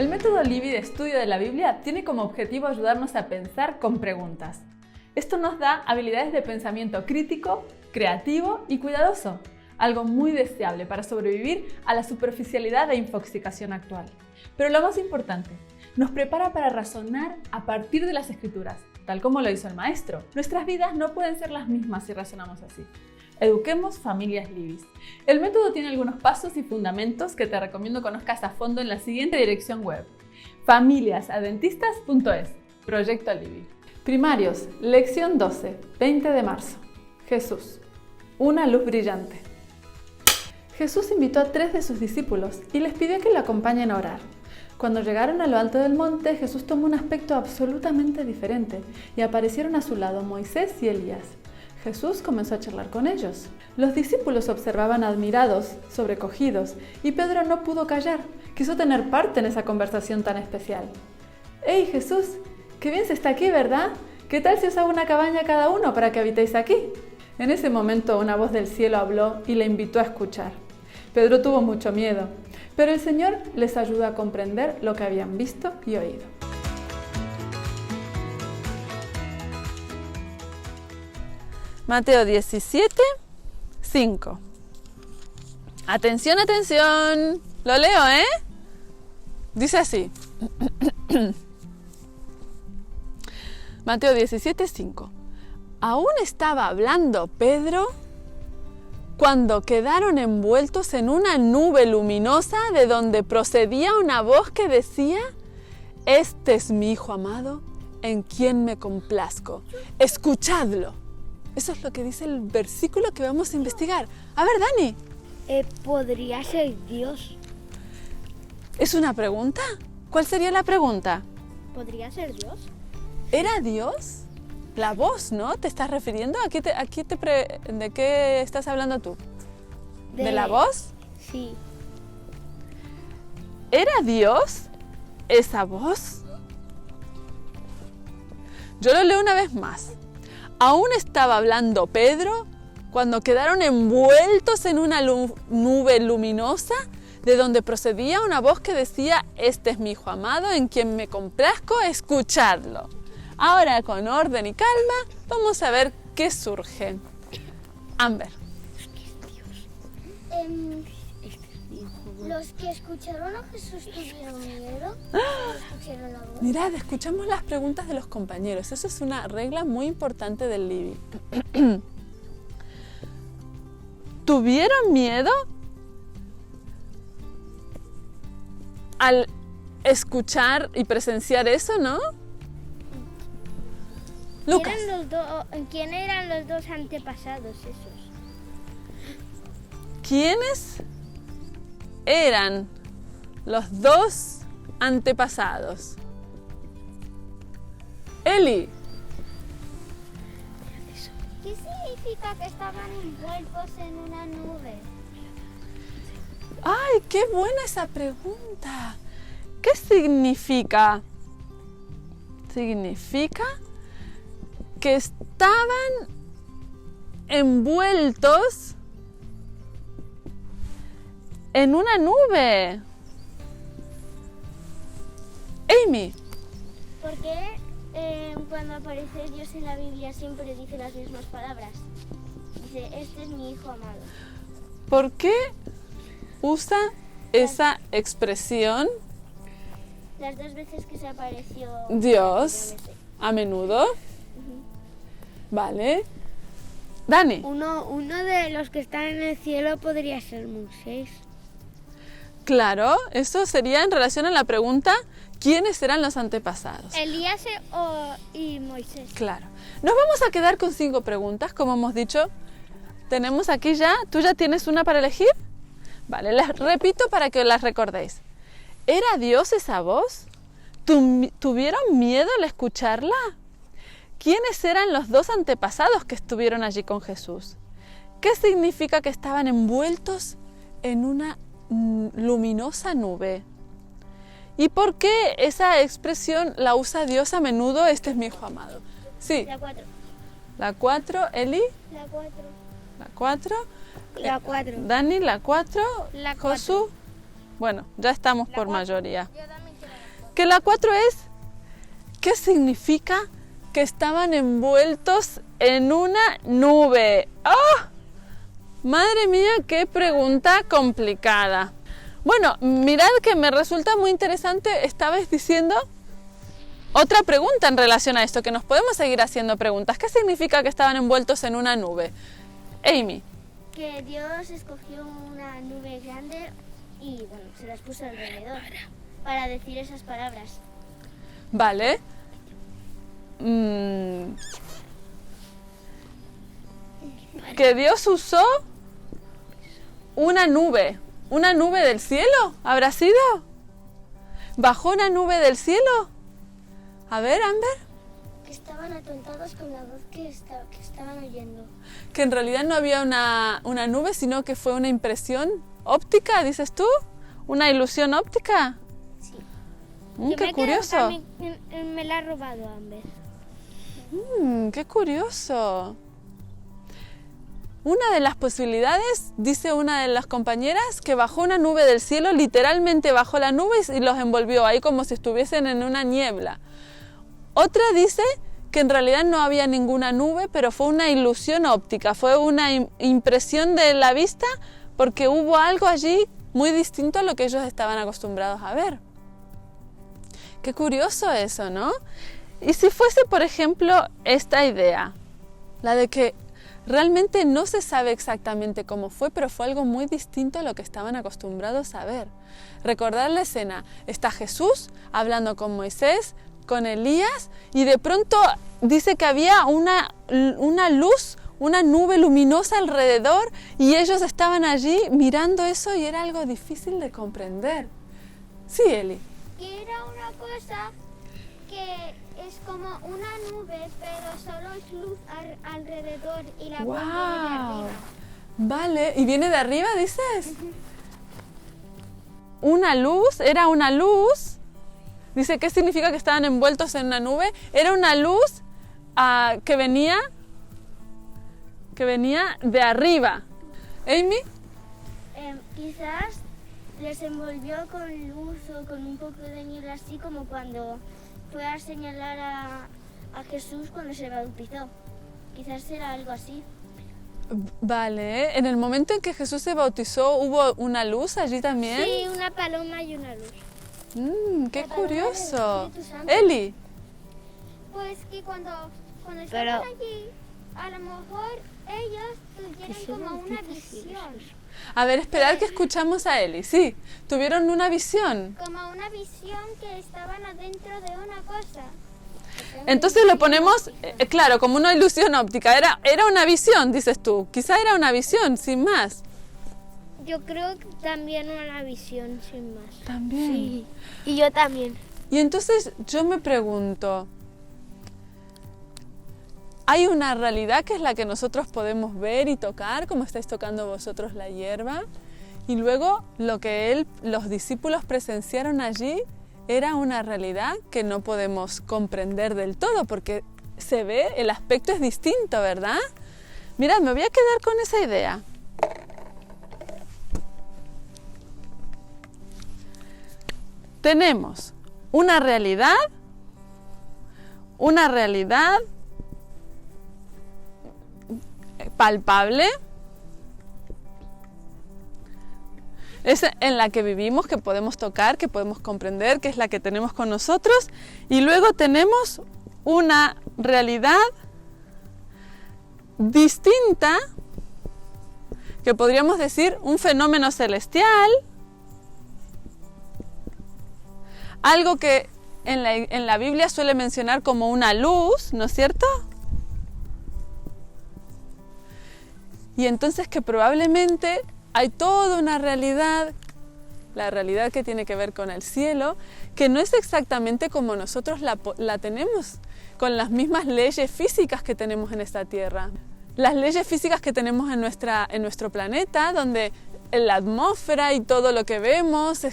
El método Libby de estudio de la Biblia tiene como objetivo ayudarnos a pensar con preguntas. Esto nos da habilidades de pensamiento crítico, creativo y cuidadoso, algo muy deseable para sobrevivir a la superficialidad e infoxicación actual. Pero lo más importante, nos prepara para razonar a partir de las Escrituras, tal como lo hizo el Maestro. Nuestras vidas no pueden ser las mismas si razonamos así. Eduquemos familias Libby. El método tiene algunos pasos y fundamentos que te recomiendo conozcas a fondo en la siguiente dirección web: familiasadventistas.es, Proyecto Libby. Primarios, lección 12, 20 de marzo. Jesús, una luz brillante. Jesús invitó a 3 de sus discípulos y les pidió que lo acompañen a orar. Cuando llegaron a lo alto del monte, Jesús tomó un aspecto absolutamente diferente y aparecieron a su lado Moisés y Elías. Jesús comenzó a charlar con ellos. Los discípulos observaban admirados, sobrecogidos, y Pedro no pudo callar. Quiso tener parte en esa conversación tan especial. ¡Hey Jesús! ¡Qué bien se está aquí, ¿verdad? ¿Qué tal si os hago una cabaña cada uno para que habitéis aquí? En ese momento una voz del cielo habló y le invitó a escuchar. Pedro tuvo mucho miedo, pero el Señor les ayudó a comprender lo que habían visto y oído. Mateo 17, 5. Atención, atención. Lo leo, ¿eh? Dice así. Mateo 17, 5. Aún estaba hablando Pedro cuando quedaron envueltos en una nube luminosa de donde procedía una voz que decía: «Este es mi Hijo amado, en quien me complazco. Escuchadlo». Eso es lo que dice el versículo que vamos a investigar. A ver, Dani. ¿Podría ser Dios? ¿Es una pregunta? ¿Cuál sería la pregunta? ¿Podría ser Dios? ¿Era Dios? La voz, ¿no? ¿Te estás refiriendo? ¿De qué estás hablando tú? ¿De la voz? Sí. ¿Era Dios esa voz? Yo lo leo una vez más. Aún estaba hablando Pedro cuando quedaron envueltos en una nube luminosa de donde procedía una voz que decía: «Este es mi Hijo amado, en quien me complazco, escuchadlo». Ahora, con orden y calma, vamos a ver qué surge. Amber. ¿Los que escucharon a Jesús tuvieron miedo? ¿Escucharon la voz? Mirad, escuchamos las preguntas de los compañeros. Eso es una regla muy importante del Libby. ¿Tuvieron miedo al escuchar y presenciar eso, no? Lucas. ¿Quién eran los dos antepasados esos? ¿Quiénes eran los dos antepasados? Eli. ¿Qué significa que estaban envueltos en una nube? ¡Ay, qué buena esa pregunta! ¿Qué significa? Significa que estaban envueltos en una nube. Amy. ¿Por qué cuando aparece Dios en la Biblia siempre dice las mismas palabras? Dice: «Este es mi Hijo amado». ¿Por qué usa esa expresión? Las 2 veces que se apareció Dios a menudo. Vale. Dani. Uno de los que están en el cielo podría ser Moisés. Claro, eso sería en relación a la pregunta: ¿quiénes eran los antepasados? Elías y Moisés. Claro. Nos vamos a quedar con 5 preguntas, como hemos dicho. Tenemos aquí ya. ¿Tú ya tienes una para elegir? Vale, las repito para que las recordéis. ¿Era Dios esa voz? ¿Tuvieron miedo al escucharla? ¿Quiénes eran los 2 antepasados que estuvieron allí con Jesús? ¿Qué significa que estaban envueltos en una luminosa nube? ¿Y por qué esa expresión la usa Dios a menudo? Este es mi Hijo amado. Sí. La 4. La 4, Eli. La 4. La 4. La 4. Dani, la 4. La 4. Josu. Bueno, ya estamos La por 4. mayoría. Yo también quiero. Que la 4 es, ¿qué significa que estaban envueltos en una nube? ¡Oh! Madre mía, qué pregunta complicada. Bueno, mirad que me resulta muy interesante, estabais diciendo otra pregunta en relación a esto, que nos podemos seguir haciendo preguntas. ¿Qué significa que estaban envueltos en una nube? Amy. Que Dios escogió una nube grande y bueno, se las puso alrededor para decir esas palabras. Vale. Que Dios usó una nube del cielo, ¿habrá sido? ¿Bajó una nube del cielo? A ver, Amber. Que estaban atontados con la voz que estaban oyendo. Que en realidad no había una nube, sino que fue una impresión óptica, dices tú, una ilusión óptica. Sí. Qué curioso. Me la ha robado Amber. Qué curioso. Una de las posibilidades, dice una de las compañeras, que bajó una nube del cielo, literalmente bajó la nube y los envolvió ahí como si estuviesen en una niebla. Otra dice que en realidad no había ninguna nube, pero fue una ilusión óptica, fue una impresión de la vista porque hubo algo allí muy distinto a lo que ellos estaban acostumbrados a ver. Qué curioso eso, ¿no? Y si fuese, por ejemplo, esta idea, la de que realmente no se sabe exactamente cómo fue, pero fue algo muy distinto a lo que estaban acostumbrados a ver. Recordad la escena, está Jesús hablando con Moisés, con Elías, y de pronto dice que había una luz, una nube luminosa alrededor, y ellos estaban allí mirando eso y era algo difícil de comprender. Sí, Eli. Que era una cosa que es como una nube, pero solo es luz alrededor y la luz viene de arriba. Vale, ¿y viene de arriba, dices? Una luz, era una luz. Dice, ¿qué significa que estaban envueltos en una nube? Era una luz que venía de arriba. ¿Amy? Quizás les envolvió con luz o con un poco de niebla, así como cuando fue a señalar a Jesús cuando se bautizó. Quizás era algo así. Vale, en el momento en que Jesús se bautizó, ¿hubo una luz allí también? Sí, una paloma y una luz. ¡Qué curioso! Eli. Pues que cuando estaban allí, a lo mejor ellos tuvieron como una visión. A ver, esperad que escuchamos a Eli. Sí, tuvieron una visión. Como una visión que estaban adentro de una cosa. Entonces lo ponemos, claro, como una ilusión óptica. Era una visión, dices tú. Quizá era una visión, sin más. Yo creo que también una visión, sin más. También. Sí, y yo también. Y entonces yo me pregunto, ¿hay una realidad que es la que nosotros podemos ver y tocar, como estáis tocando vosotros la hierba? Y luego lo que los discípulos presenciaron allí era una realidad que no podemos comprender del todo, porque se ve, el aspecto es distinto, ¿verdad? Mirad, me voy a quedar con esa idea. Tenemos una realidad palpable, es en la que vivimos, que podemos tocar, que podemos comprender, que es la que tenemos con nosotros, y luego tenemos una realidad distinta, que podríamos decir un fenómeno celestial, algo que en la Biblia suele mencionar como una luz, ¿no es cierto? Y entonces que probablemente hay toda una realidad, la realidad que tiene que ver con el cielo, que no es exactamente como nosotros la tenemos, con las mismas leyes físicas que tenemos en esta tierra. Las leyes físicas que tenemos en nuestro planeta, donde la atmósfera y todo lo que vemos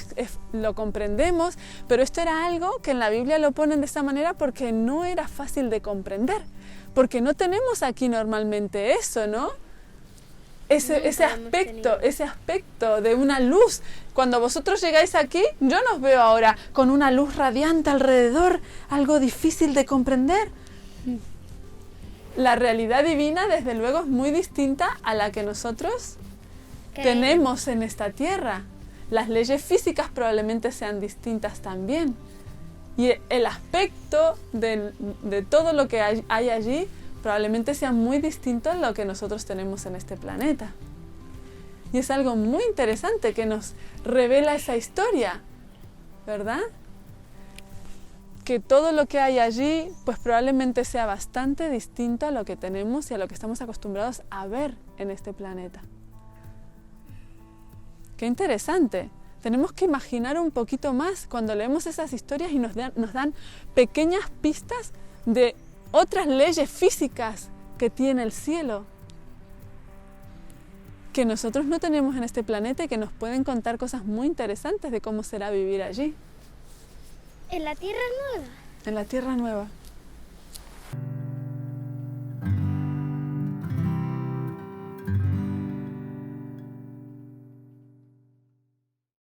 lo comprendemos, pero esto era algo que en la Biblia lo ponen de esta manera porque no era fácil de comprender, porque no tenemos aquí normalmente eso, ¿no? ese aspecto de una luz. Cuando vosotros llegáis aquí, yo no os veo ahora con una luz radiante alrededor, algo difícil de comprender. La realidad divina, desde luego, es muy distinta a la que nosotros tenemos en esta tierra. Las leyes físicas probablemente sean distintas también. Y el aspecto de todo lo que hay allí probablemente sea muy distinto a lo que nosotros tenemos en este planeta. Y es algo muy interesante que nos revela esa historia, ¿verdad? Que todo lo que hay allí, pues probablemente sea bastante distinto a lo que tenemos y a lo que estamos acostumbrados a ver en este planeta. ¡Qué interesante! Tenemos que imaginar un poquito más cuando leemos esas historias y nos dan pequeñas pistas de otras leyes físicas que tiene el cielo, que nosotros no tenemos en este planeta y que nos pueden contar cosas muy interesantes de cómo será vivir allí. ¿En la Tierra Nueva? En la Tierra Nueva.